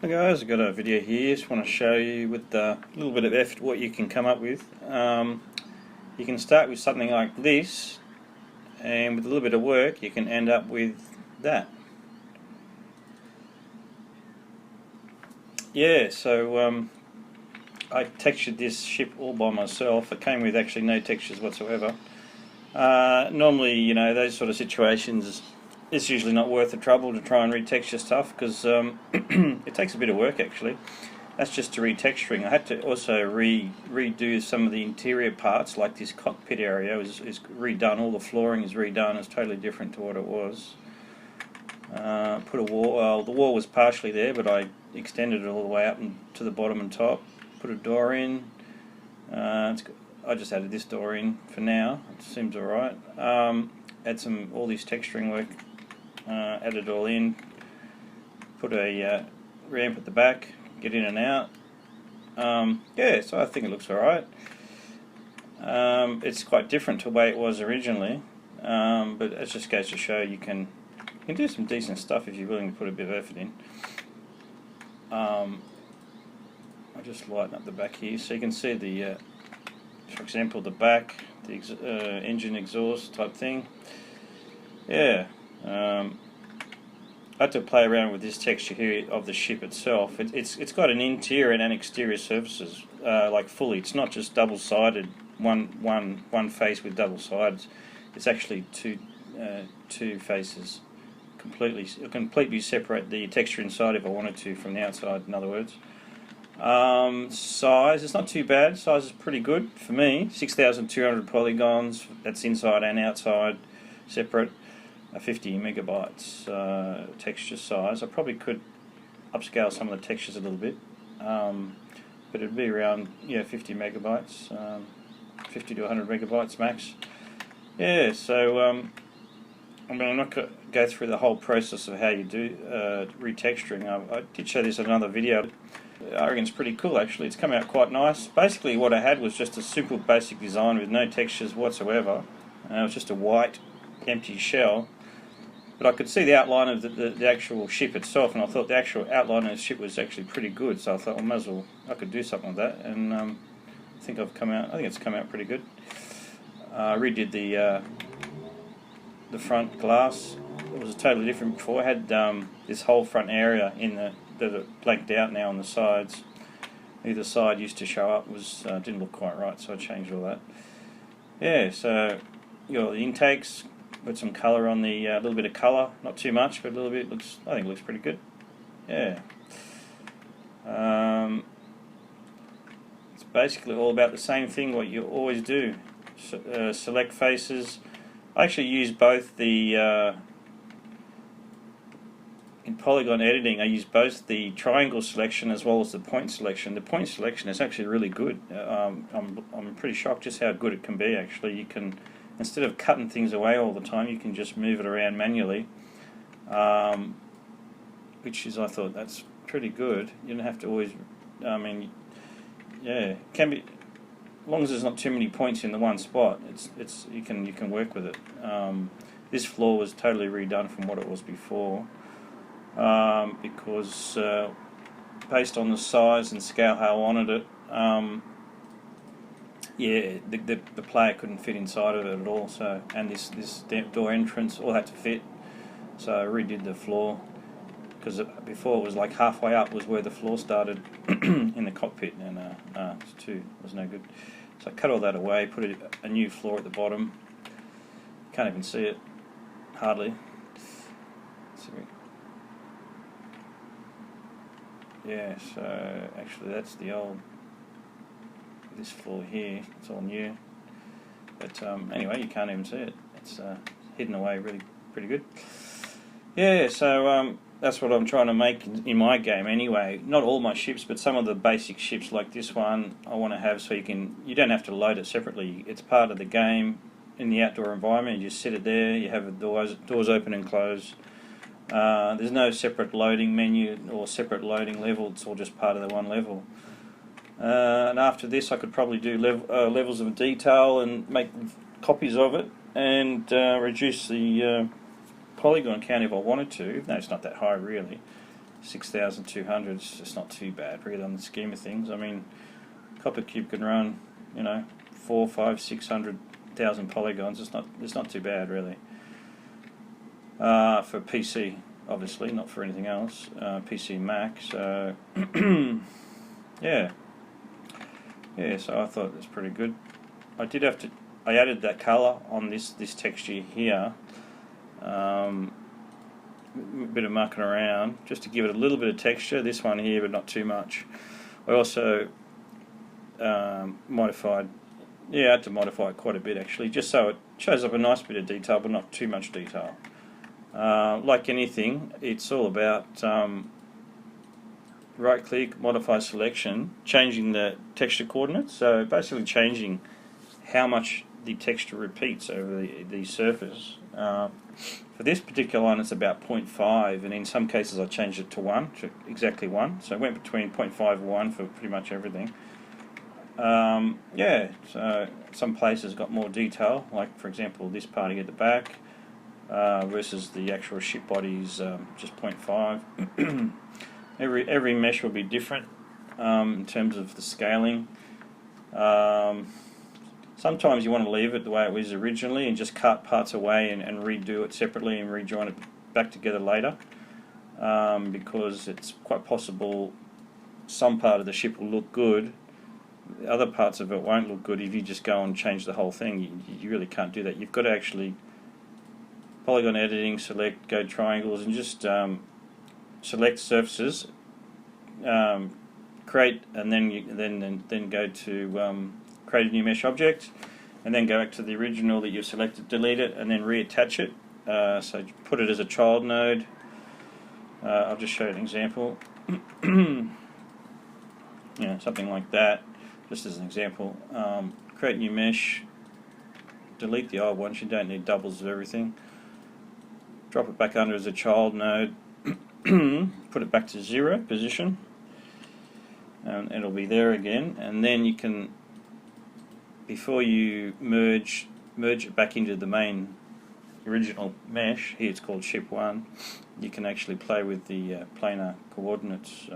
Hi guys, I've got a video here. Just want to show you with a little bit of effort what you can come up with. You can start with something like this, and with a little bit of work you can end up with that. Yeah, so I textured this ship all by myself. It came with actually no textures whatsoever. Normally, you know, those sort of situations, it's usually not worth the trouble to try and retexture stuff because it takes a bit of work actually. That's just to retexturing. I had to also redo some of the interior parts, like this cockpit area is redone. All the flooring is redone. It's totally different to what it was. Put a wall. Well, the wall was partially there, but I extended it all the way up and to the bottom and top. Put a door in. I just added this door in for now. It seems alright. Add all this texturing work. Added it all in. Put a ramp at the back. Get in and out. Yeah, so I think it looks alright. It's quite different to the way it was originally, but it just goes to show you can do some decent stuff if you're willing to put a bit of effort in. I'll just lighten up the back here so you can see the, for example, the back, the engine exhaust type thing. Yeah. I had to play around with this texture here of the ship itself. It's got an interior and exterior surfaces, like fully. It's not just double-sided, one face with double sides. It's actually two faces. Completely separate the texture inside if I wanted to from the outside, in other words. Size, it's not too bad. Size is pretty good for me. 6,200 polygons, that's inside and outside, separate. 50 megabytes texture size. I probably could upscale some of the textures a little bit, but it'd be around 50 megabytes, 50 to 100 megabytes max. Yeah, so I mean, I'm not going to go through the whole process of how you do retexturing. I did show this in another video. I reckon it's pretty cool actually. It's come out quite nice. Basically what I had was just a simple basic design with no textures whatsoever. It was just a white empty shell. But I could see the outline of the actual ship itself, and I thought the actual outline of the ship was actually pretty good. So I thought, well, might as well, I could do something with that, and I think it's come out pretty good. I redid the front glass. It was totally different before. I had this whole front area that it blanked out now on the sides. Either side used to show up didn't look quite right, so I changed all that. Yeah, so you got the intakes. Put some colour on the little bit of colour, not too much, but a little bit. I think it looks pretty good. Yeah. It's basically all about the same thing what you always do. Select faces. I actually use both the in Polygon Editing. I use both the triangle selection as well as the point selection. The point selection is actually really good. I'm pretty shocked just how good it can be. Actually, you can. Instead of cutting things away all the time, you can just move it around manually, which is, I thought, that's pretty good. You don't have to always, I mean, yeah, it can be, as long as there's not too many points in the one spot, you can work with it. This floor was totally redone from what it was before, because based on the size and scale how I wanted it, yeah, the player couldn't fit inside of it at all. So, and this door entrance all had to fit. So I redid the floor because before it was like halfway up was where the floor started in the cockpit, and it was no good. So I cut all that away, put a new floor at the bottom. Can't even see it, hardly. Yeah, so actually that's the old. This floor here, it's all new, but anyway, you can't even see it. It's hidden away really pretty good. Yeah, so that's what I'm trying to make in my game anyway. Not all my ships, but some of the basic ships like this one I want to have so you don't have to load it separately. It's part of the game in the outdoor environment. You just sit it there, you have the doors open and close. There's no separate loading menu or separate loading level. It's all just part of the one level. And after this I could probably do levels of detail and make copies of it and reduce the polygon count if I wanted to. No, it's not that high really. 6,200 is just not too bad, really, on the scheme of things. I mean, CopperCube can run, you know, 4, 5, 600,000 polygons. It's not too bad, really. For PC, obviously, not for anything else. PC and Mac. So yeah. So I thought it was pretty good. I added that color on this texture here. Bit of mucking around just to give it a little bit of texture. This one here, but not too much. I also modified. Yeah, I had to modify it quite a bit actually, just so it shows up a nice bit of detail, but not too much detail. Like anything, it's all about right click, modify selection, changing the texture coordinates, so basically changing how much the texture repeats over the surface. For this particular one it's about 0.5, and in some cases I changed it to 1, to exactly 1, so it went between 0.5 and 1 for pretty much everything. Yeah, so some places got more detail, like for example this part here at the back versus the actual ship body's just 0.5. Every mesh will be different in terms of the scaling. Sometimes you want to leave it the way it was originally and just cut parts away and redo it separately and rejoin it back together later, because it's quite possible some part of the ship will look good, other parts of it won't look good if you just go and change the whole thing. You really can't do that. You've got to actually Polygon Editing, select, go triangles, and just select surfaces, create, and then go to create a new mesh object, and then go back to the original that you've selected, delete it, and then reattach it. So put it as a child node. I'll just show you an example. Yeah, something like that, just as an example. Create new mesh, delete the old ones, you don't need doubles of everything. Drop it back under as a child node, put it back to 0 position, and it'll be there again, and then you can, before you merge it back into the main original mesh, here it's called ship 1, you can actually play with the planar coordinates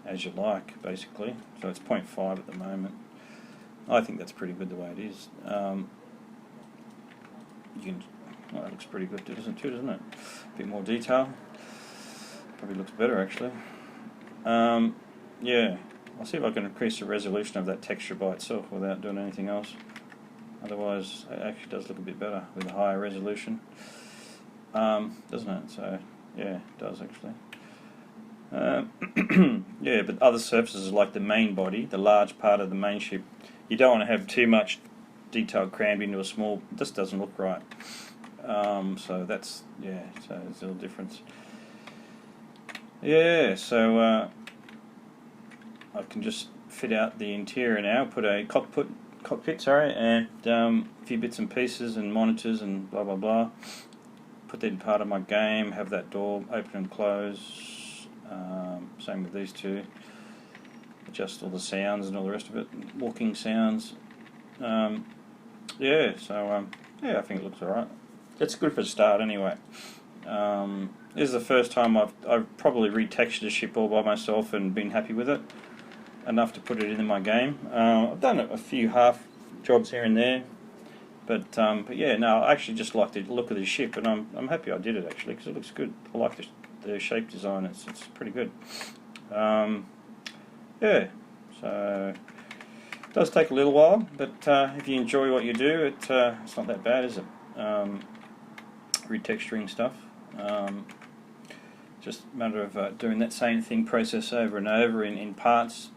as you like, basically. So it's 0.5 at the moment. I think that's pretty good the way it is. You can, well, that looks pretty good, doesn't it? A bit more detail. Probably looks better actually. Yeah, I'll see if I can increase the resolution of that texture by itself without doing anything else. Otherwise, it actually does look a bit better with a higher resolution, doesn't it? So yeah, it does actually. Yeah, but other surfaces like the main body, the large part of the main ship, you don't want to have too much detail crammed into a small. This doesn't look right. So that's, yeah, so there's a little difference. Yeah, so I can just fit out the interior now, put a cockpit, and a few bits and pieces and monitors and blah blah blah. Put that in part of my game, have that door open and close. Same with these two. Adjust all the sounds and all the rest of it, walking sounds. Yeah, so yeah, I think it looks alright. It's good for a start anyway. This is the first time I've probably retextured a ship all by myself and been happy with it enough to put it in my game. I've done a few half jobs here and there, but yeah, no, I actually just like the look of the ship, and I'm happy I did it actually because it looks good. I like the shape design. It's pretty good. Yeah, so it does take a little while, but if you enjoy what you do, it's not that bad, is it? Retexturing stuff. Just a matter of doing that same thing process over and over in parts,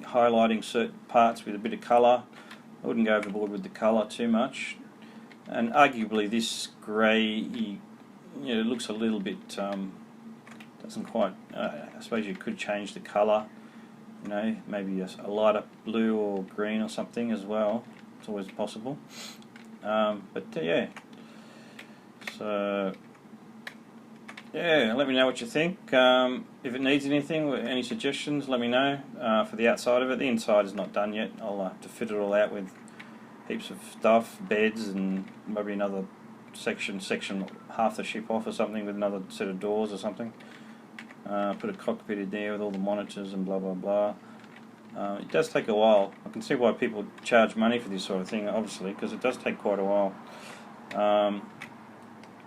highlighting certain parts with a bit of colour. I wouldn't go overboard with the colour too much, and arguably this grey, you know, it looks a little bit doesn't quite. I suppose you could change the colour, you know, maybe a lighter blue or green or something as well. It's always possible. But yeah, so yeah, let me know what you think. If it needs anything, any suggestions, let me know. For the outside of it, the inside is not done yet. I'll have to fit it all out with heaps of stuff, beds, and maybe another section half the ship off or something with another set of doors or something. Put a cockpit in there with all the monitors and blah blah blah. It does take a while. I can see why people charge money for this sort of thing, obviously, because it does take quite a while.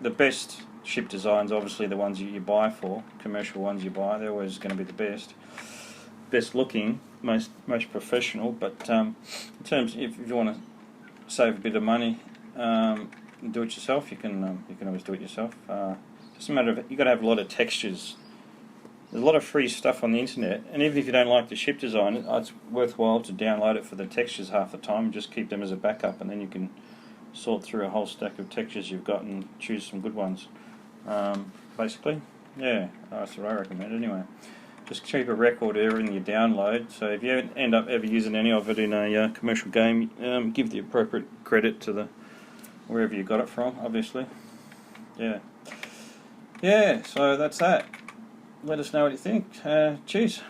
The best ship designs, obviously, the ones you buy for, commercial ones you buy, they're always going to be the best looking, most professional. But in terms, if you want to save a bit of money, and do it yourself, you can always do it yourself. Just a matter of you've got to have a lot of textures. There's a lot of free stuff on the internet, and even if you don't like the ship design, it's worthwhile to download it for the textures half the time and just keep them as a backup, and then you can sort through a whole stack of textures you've got and choose some good ones. Basically, yeah, that's what I recommend anyway. Just keep a record of everything you download, so if you end up ever using any of it in a commercial game, give the appropriate credit to the wherever you got it from, obviously. Yeah, so that's that. Let us know what you think. Cheers.